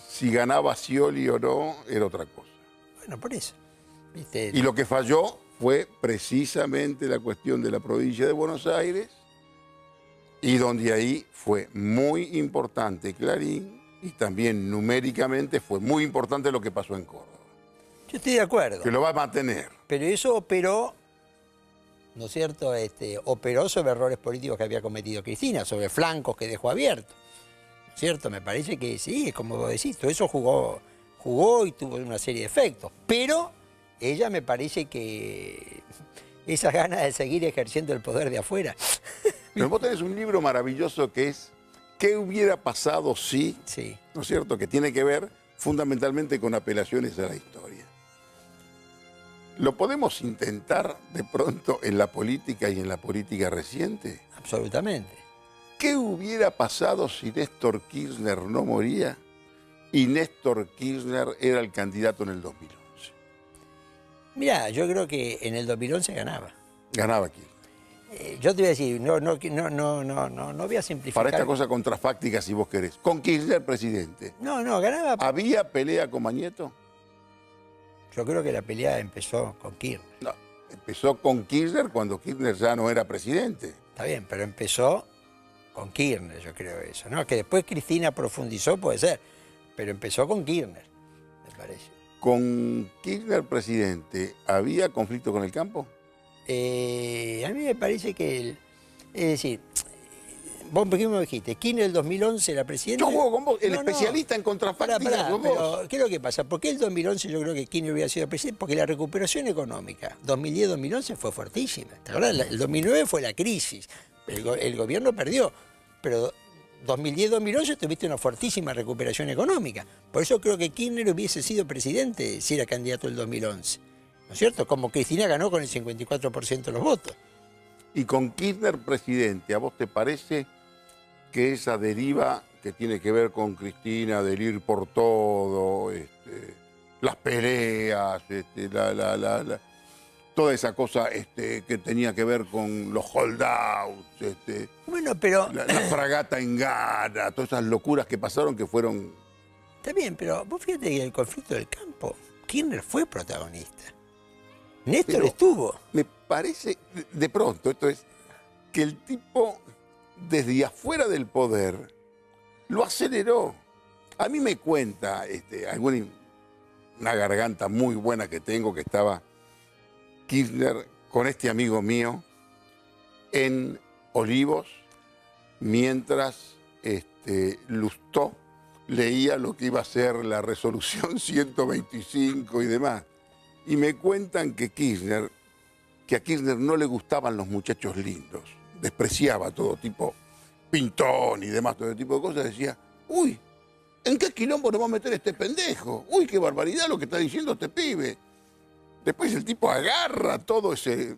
si ganaba Scioli o no era otra cosa. Bueno, por eso. ¿Viste? Y lo que falló fue precisamente la cuestión de la provincia de Buenos Aires, y donde ahí fue muy importante Clarín, y también numéricamente fue muy importante lo que pasó en Córdoba. Yo estoy de acuerdo. Que lo va a mantener. Pero eso operó, ¿no es cierto? Operó sobre errores políticos que había cometido Cristina, sobre flancos que dejó abiertos. ¿No es cierto? Me parece que sí, es como vos decís, todo eso jugó y tuvo una serie de efectos. Pero ella me parece que esas ganas de seguir ejerciendo el poder de afuera. Pero vos tenés un libro maravilloso que es ¿Qué hubiera pasado si? Sí. ¿No es cierto? Que tiene que ver fundamentalmente con apelaciones a la historia. ¿Lo podemos intentar de pronto en la política y en la política reciente? Absolutamente. ¿Qué hubiera pasado si Néstor Kirchner no moría y Néstor Kirchner era el candidato en el 2011? Mirá, yo creo que en el 2011 ganaba. Ganaba Kirchner. Yo te voy a decir, no voy a simplificar. Para esta cosa contrafáctica, si vos querés. Con Kirchner presidente. No, ganaba. ¿Había pelea con Mañeto? Yo creo que la pelea empezó con Kirchner. No, empezó con Kirchner cuando Kirchner ya no era presidente. Está bien, pero empezó con Kirchner, yo creo eso, ¿no? Que después Cristina profundizó, puede ser, pero empezó con Kirchner, me parece. ¿Con Kirchner presidente había conflicto con el campo? A mí me parece que, es decir, vos ¿qué me dijiste? Kirchner el 2011 era presidente. Yo juego con vos, el No, especialista en contrafáctica sos vos. Pero ¿qué es lo que pasa? ¿Por qué el 2011 yo creo que Kirchner hubiera sido presidente? Porque la recuperación económica 2010-2011 fue fuertísima. ¿Te acuerdas? El 2009 fue la crisis, el gobierno perdió, pero 2010-2011 tuviste una fuertísima recuperación económica. Por eso creo que Kirchner hubiese sido presidente si era candidato el 2011. ¿No es cierto? Como Cristina ganó con el 54% de los votos. Y con Kirchner presidente, ¿a vos te parece que esa deriva que tiene que ver con Cristina, del ir por todo, las peleas, toda esa cosa que tenía que ver con los holdouts, bueno, pero la fragata en Ghana, todas esas locuras que pasaron que fueron... Está bien, pero vos fíjate que en el conflicto del campo, Kirchner fue protagonista. Néstor Pero estuvo. Me parece, de pronto, esto es, que el tipo, desde afuera del poder, lo aceleró. A mí me cuenta una garganta muy buena que tengo, que estaba Kirchner con este amigo mío en Olivos, mientras Lustó leía lo que iba a ser la resolución 125 y demás. Y me cuentan que a Kirchner no le gustaban los muchachos lindos, despreciaba todo tipo, Pintón y demás, todo tipo de cosas, decía, uy, ¿en qué quilombo nos va a meter este pendejo? Uy, qué barbaridad lo que está diciendo este pibe. Después el tipo agarra todo ese...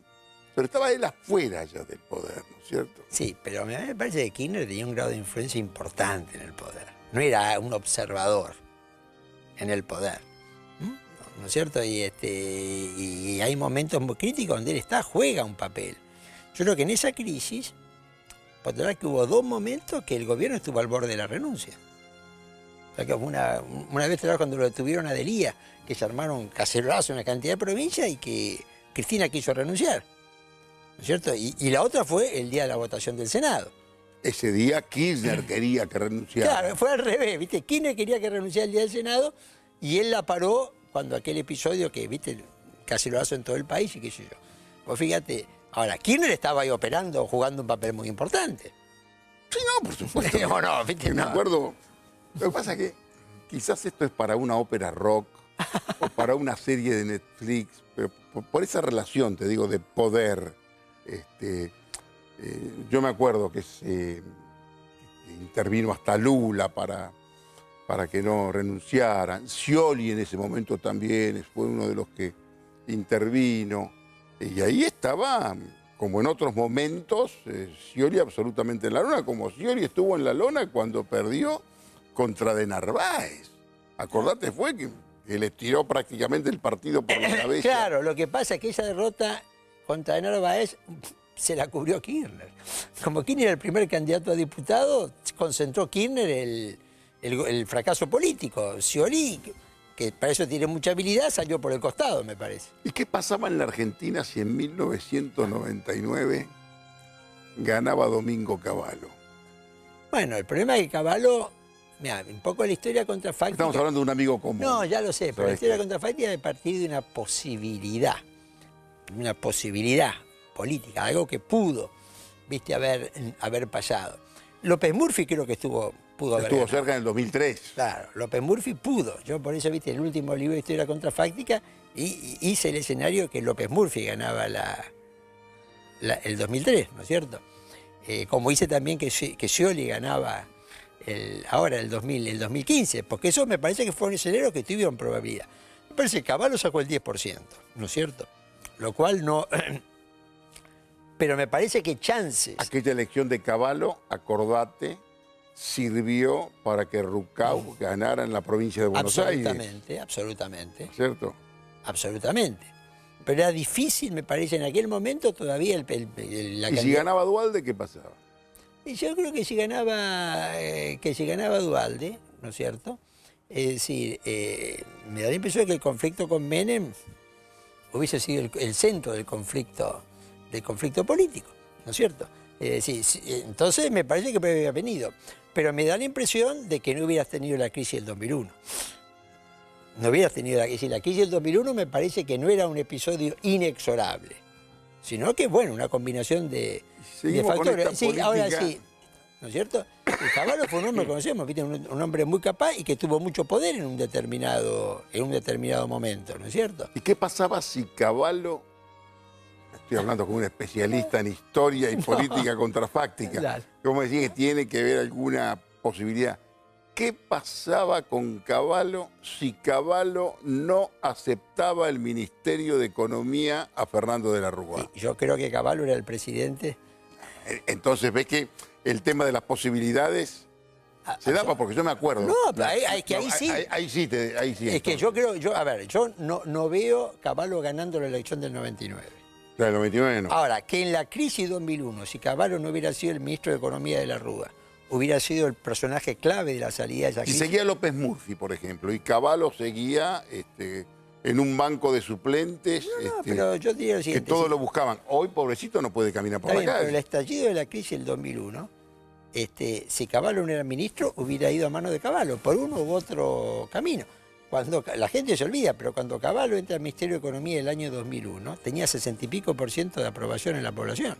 Pero estaba él afuera ya del poder, ¿no es cierto? Sí, pero a mí me parece que Kirchner tenía un grado de influencia importante en el poder. No era un observador en el poder. ¿No es cierto? Y hay momentos muy críticos donde él juega un papel. Yo creo que en esa crisis, por verdad que hubo dos momentos que el gobierno estuvo al borde de la renuncia. O sea, que una vez cuando lo detuvieron a Delía, que se armaron cacerolazos en una cantidad de provincias y que Cristina quiso renunciar. ¿No es cierto? Y la otra fue el día de la votación del Senado. Ese día Kirchner quería que renunciara. Claro, fue al revés, ¿viste? Kirchner quería que renunciara el día del Senado y él la paró cuando aquel episodio que, viste, casi lo hace en todo el país y qué sé yo. Pues fíjate, ahora, Kirchner estaba ahí operando, jugando un papel muy importante. Sí, no, por supuesto. No, no, viste, Me no. acuerdo. Lo que pasa es que quizás esto es para una ópera rock o para una serie de Netflix, pero por esa relación, te digo, de poder. Yo me acuerdo que se intervino hasta Lula para que no renunciaran. Scioli en ese momento también fue uno de los que intervino. Y ahí estaba, como en otros momentos, Scioli absolutamente en la lona, como Scioli estuvo en la lona cuando perdió contra De Narváez. Acordate, fue que le tiró prácticamente el partido por la cabeza. Claro, lo que pasa es que esa derrota contra De Narváez se la cubrió Kirchner. Como Kirchner era el primer candidato a diputado, concentró Kirchner el fracaso político. Scioli, que para eso tiene mucha habilidad, salió por el costado, me parece. ¿Y qué pasaba en la Argentina si en 1999 ganaba Domingo Cavallo? Bueno, el problema es que Cavallo, mira, un poco la historia contrafáctica. Estamos hablando de un amigo común. No, ya lo sé, pero la ¿Sabés historia qué? contrafáctica es partir de una posibilidad política, algo que pudo, viste, haber pasado. López Murphy creo que pudo haber Estuvo ganado. cerca en el 2003. Claro, López Murphy pudo. Yo por eso, viste, el último libro de historia contrafáctica hice el escenario que López Murphy ganaba el 2003, ¿no es cierto? Como hice también que Scioli ganaba el 2015, porque eso me parece que fue un escenario que tuvieron probabilidad. Me parece que Cavallo sacó el 10%, ¿no es cierto? Lo cual no... Pero me parece que chances... Aquella elección de Cavallo, acordate, sirvió para que Rucau ganara en la provincia de Buenos Aires. Absolutamente. ¿Cierto? Absolutamente. Pero era difícil, me parece, en aquel momento todavía la Y si candidata- ganaba Dualde, ¿qué pasaba? Y yo creo que si ganaba Dualde, ¿no es cierto? Es decir, me da la impresión de que el conflicto con Menem hubiese sido el centro del conflicto político, ¿no es cierto? Entonces me parece que había venido. Pero me da la impresión de que no hubieras tenido la crisis del 2001. No hubieras tenido la crisis. La crisis del 2001 me parece que no era un episodio inexorable, sino que, bueno, una combinación de Seguimos con factores. esta Sí, política. ahora sí, ¿no es cierto? Y Cavallo fue un hombre que conocemos, ¿viste? Un hombre muy capaz y que tuvo mucho poder en un determinado momento, ¿no es cierto? ¿Y qué pasaba si Cavallo, estoy hablando con un especialista en historia y política contrafáctica, Claro. como decía que tiene que ver alguna posibilidad? ¿Qué pasaba con Cavallo si Cavallo no aceptaba el Ministerio de Economía a Fernando de la Rúa? Y yo creo que Cavallo era el presidente. Entonces, ¿ves que el tema de las posibilidades se daba? Porque yo me acuerdo. No, pero ahí sí. Ahí sí. Es que yo creo, yo no veo Cavallo ganando la elección del 99. Claro, el 99 no. Ahora, que en la crisis 2001, si Cavallo no hubiera sido el ministro de Economía de la Rúa, hubiera sido el personaje clave de la salida de esa Si crisis. seguía López Murphy, por ejemplo, y Cavallo seguía en un banco de suplentes, No, pero yo diría lo que siguiente. todos sí, lo buscaban. Hoy, pobrecito, no puede caminar por está la bien, pero el calle. estallido de la crisis del 2001, si Cavallo no era ministro, hubiera ido a mano de Cavallo, por uno u otro camino. Cuando la gente se olvida, pero cuando Cavallo entra al Ministerio de Economía el año 2001, tenía 60 y pico % de aprobación en la población.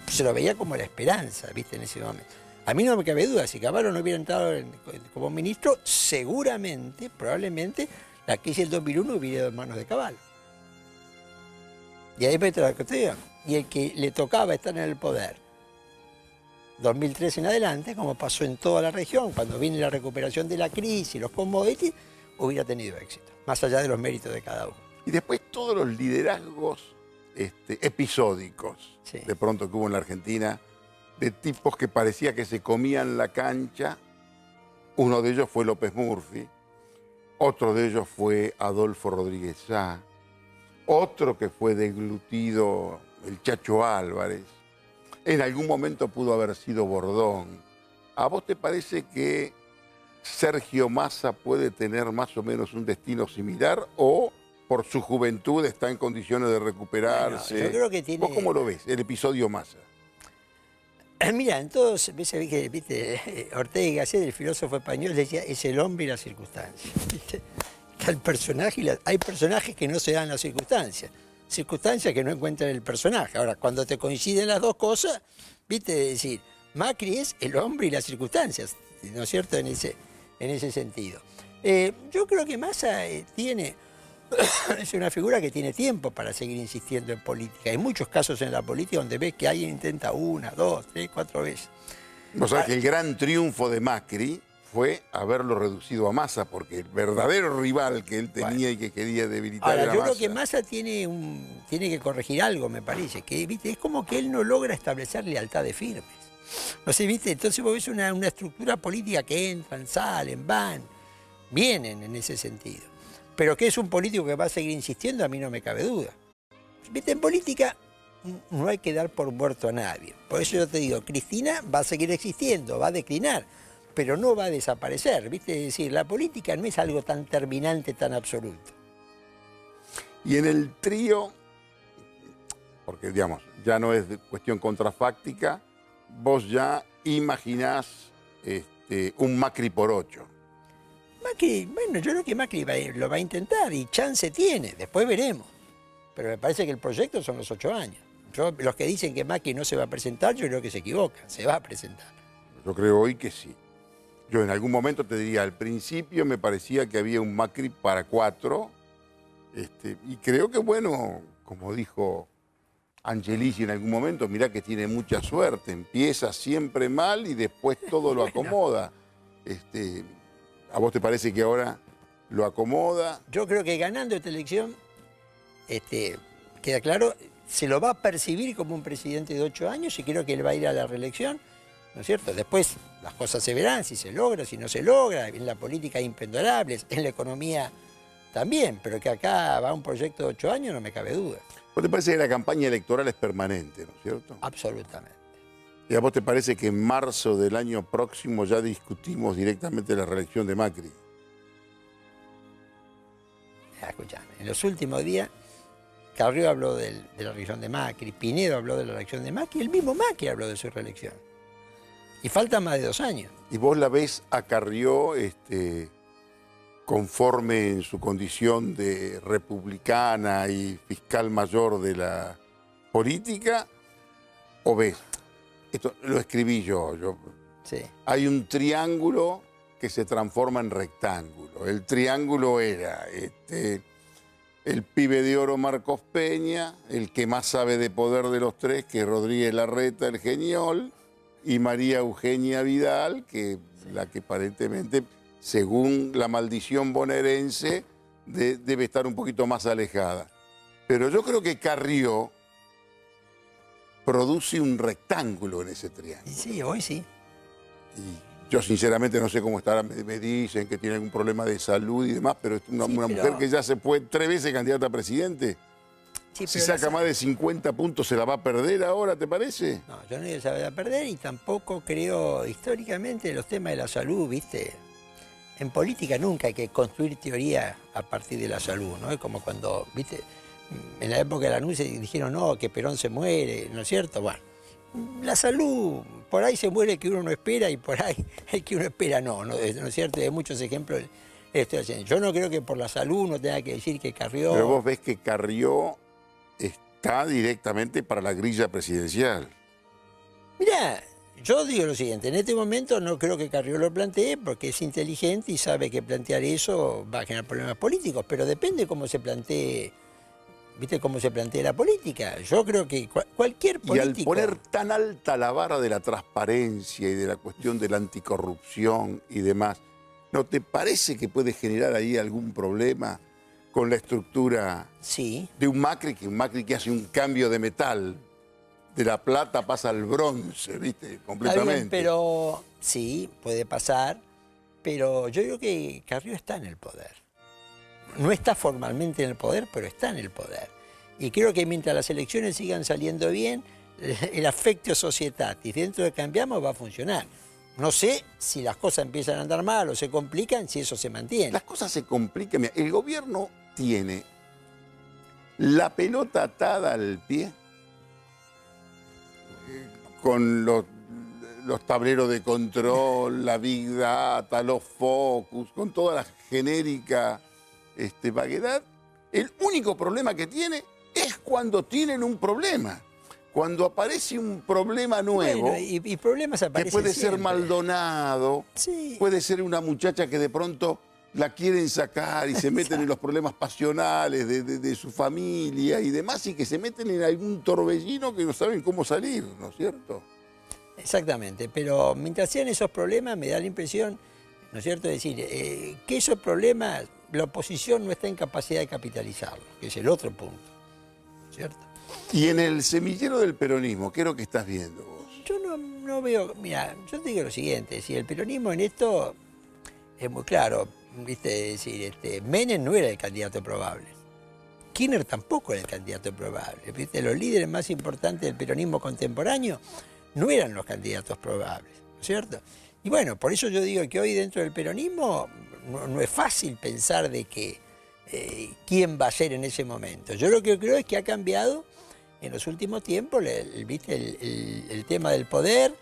Se lo veía como la esperanza, ¿viste? En ese momento. A mí no me cabe duda, si Cavallo no hubiera entrado como ministro, seguramente, probablemente, la crisis del 2001 hubiera ido en manos de Cavallo. Y ahí me la cuestión. Y el que le tocaba estar en el poder 2003 en adelante, como pasó en toda la región, cuando viene la recuperación de la crisis, los commodities, hubiera tenido éxito, más allá de los méritos de cada uno. Y después todos los liderazgos episódicos, Sí. de pronto que hubo en la Argentina, de tipos que parecía que se comían la cancha. Uno de ellos fue López Murphy, otro de ellos fue Adolfo Rodríguez Sá, otro que fue deglutido, el Chacho Álvarez. En algún momento pudo haber sido Bordón. ¿A vos te parece que Sergio Massa puede tener más o menos un destino similar o por su juventud está en condiciones de recuperarse? Bueno, yo creo que tiene... ¿Vos cómo lo ves, el episodio Massa? Mira, en todos, viste, Ortega y Gasset, el filósofo español, decía, es el hombre y la circunstancia. ¿Viste? Está el personaje hay personajes que no se dan las circunstancias que no encuentran el personaje. Ahora, cuando te coinciden las dos cosas, viste, es decir, Macri es el hombre y las circunstancias, ¿no es cierto?, en ese sentido. Yo creo que Massa tiene... es una figura que tiene tiempo para seguir insistiendo en política. Hay muchos casos en la política donde ves que alguien intenta 1, 2, 3, 4 veces. O sea, que el gran triunfo de Macri fue haberlo reducido a Massa, porque el verdadero rival que él tenía y que quería debilitar Ahora, era yo Massa. creo que Massa tiene que corregir algo, me parece, que ¿viste? Es como que él no logra establecer lealtades firmes. No sé, ¿viste? Entonces vos ves una estructura política que entran, salen, van, vienen en ese sentido. Pero que es un político que va a seguir insistiendo, a mí no me cabe duda. ¿Viste? En política no hay que dar por muerto a nadie. Por eso yo te digo, Cristina va a seguir existiendo, va a declinar, pero no va a desaparecer, ¿viste? Es decir, la política no es algo tan terminante, tan absoluto. Y en el trío, porque digamos, ya no es de cuestión contrafáctica, vos ya imaginás un Macri por 8. Macri, bueno, yo creo que Macri lo va a intentar y chance tiene, después veremos. Pero me parece que el proyecto son los 8 años. Los que dicen que Macri no se va a presentar, yo creo que se equivocan, se va a presentar. Yo creo hoy que sí. Yo en algún momento te diría, al principio me parecía que había un Macri para 4, y creo que, bueno, como dijo Angelici en algún momento, mirá que tiene mucha suerte, empieza siempre mal y después todo lo acomoda. ¿A vos te parece que ahora lo acomoda? Yo creo que ganando esta elección, queda claro, se lo va a percibir como un presidente de 8 años y creo que él va a ir a la reelección, ¿no es cierto? Después las cosas se verán, si se logra, si no se logra, en la política hay imponderables, en la economía también, pero que acá va un proyecto de 8 años no me cabe duda. ¿Vos te parece que la campaña electoral es permanente, no es cierto? Absolutamente. ¿Y a vos te parece que en marzo del año próximo ya discutimos directamente la reelección de Macri? Escuchame, en los últimos días Carrió habló de la reelección de Macri, Pinedo habló de la reelección de Macri, el mismo Macri habló de su reelección. Y faltan más de 2 años. ¿Y vos la ves a Carrió conforme en su condición de republicana y fiscal mayor de la política? ¿O ves? Esto lo escribí yo. Sí. Hay un triángulo que se transforma en rectángulo. El triángulo era el pibe de oro Marcos Peña, el que más sabe de poder de los 3, que es Rodríguez Larreta, el Geniol, y María Eugenia Vidal, la que aparentemente, según la maldición bonaerense, debe estar un poquito más alejada. Pero yo creo que Carrió produce un rectángulo en ese triángulo. Sí, hoy sí. Y yo sinceramente no sé cómo estará, me dicen que tiene algún problema de salud y demás, pero es una mujer que ya se fue 3 veces candidata a presidente. Sí, si saca más de 50 puntos, ¿se la va a perder ahora, te parece? No, yo no digo que se la va a perder y tampoco creo, históricamente, los temas de la salud, ¿viste? En política nunca hay que construir teoría a partir de la salud, ¿no? Es como cuando, ¿viste? En la época de la NUCE dijeron, no, que Perón se muere, ¿no es cierto? Bueno, la salud, por ahí se muere el que uno no espera y por ahí el que uno espera no es cierto? Hay muchos ejemplos estoy haciendo. Yo no creo que por la salud uno tenga que decir que Carrió... Pero vos ves que Carrió está directamente para la grilla presidencial. Mirá, yo digo lo siguiente, en este momento no creo que Carrió lo plantee porque es inteligente y sabe que plantear eso va a generar problemas políticos, pero depende cómo se plantee, ¿viste? Cómo se plantea la política. Yo creo que cualquier político... Y al poner tan alta la vara de la transparencia y de la cuestión de la anticorrupción y demás, ¿no te parece que puede generar ahí algún problema con la estructura de un Macri que hace un cambio de metal? De la plata pasa al bronce, ¿viste? Completamente. Está bien, pero sí, puede pasar, pero yo creo que Carrió está en el poder. No está formalmente en el poder, pero está en el poder. Y creo que mientras las elecciones sigan saliendo bien, el affectio societatis dentro de Cambiamos va a funcionar. No sé si las cosas empiezan a andar mal o se complican, si eso se mantiene. Las cosas se complican. Mira, el gobierno tiene la pelota atada al pie con los tableros de control, la Big Data, los focus, con toda la genérica vaguedad. El único problema que tiene es cuando tienen un problema. cuando aparece un problema nuevo, Bueno, y problemas que aparecen puede ser siempre. Maldonado, Sí. puede ser una muchacha que de pronto la quieren sacar y se meten en los problemas pasionales de su familia y demás, y que se meten en algún torbellino que no saben cómo salir, ¿no es cierto? Exactamente, pero mientras sean esos problemas me da la impresión, ¿no es cierto?, de decir que esos problemas la oposición no está en capacidad de capitalizarlos, que es el otro punto, ¿cierto? Y en el semillero del peronismo, ¿qué es lo que estás viendo vos? Yo no veo, mira, yo te digo lo siguiente, si el peronismo en esto es muy claro, ¿viste? Es decir, Menem no era el candidato probable, Kirchner tampoco era el candidato probable, ¿viste? Los líderes más importantes del peronismo contemporáneo no eran los candidatos probables, ¿no es cierto? Y bueno, por eso yo digo que hoy dentro del peronismo no es fácil pensar de que quién va a ser en ese momento. Yo lo que creo es que ha cambiado en los últimos tiempos ¿viste? El tema del poder,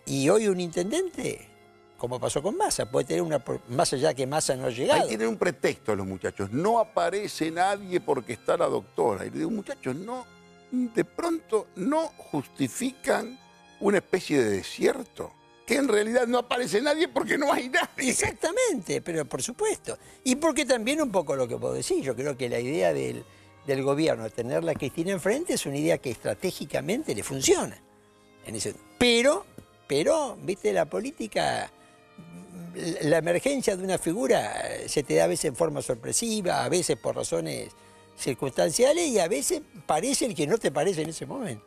y hoy un intendente, como pasó con Massa, puede tener más allá que Massa no ha llegado. Ahí tienen un pretexto los muchachos, no aparece nadie porque está la doctora. Y le digo, muchachos, no, de pronto no justifican una especie de desierto, que en realidad no aparece nadie porque no hay nadie. Exactamente, pero por supuesto. Y porque también un poco lo que puedo decir, yo creo que la idea del gobierno de tener a Cristina enfrente es una idea que estratégicamente le funciona. Pero, viste, la política, la emergencia de una figura se te da a veces en forma sorpresiva, a veces por razones circunstanciales y a veces parece el que no te parece en ese momento.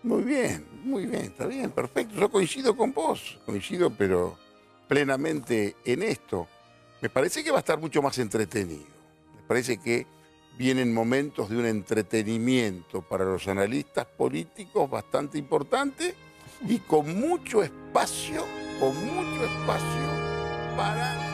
Muy bien, está bien, perfecto. Yo coincido con vos, coincido pero plenamente en esto. Me parece que va a estar mucho más entretenido. Me parece que vienen momentos de un entretenimiento para los analistas políticos bastante importante y con mucho espacio para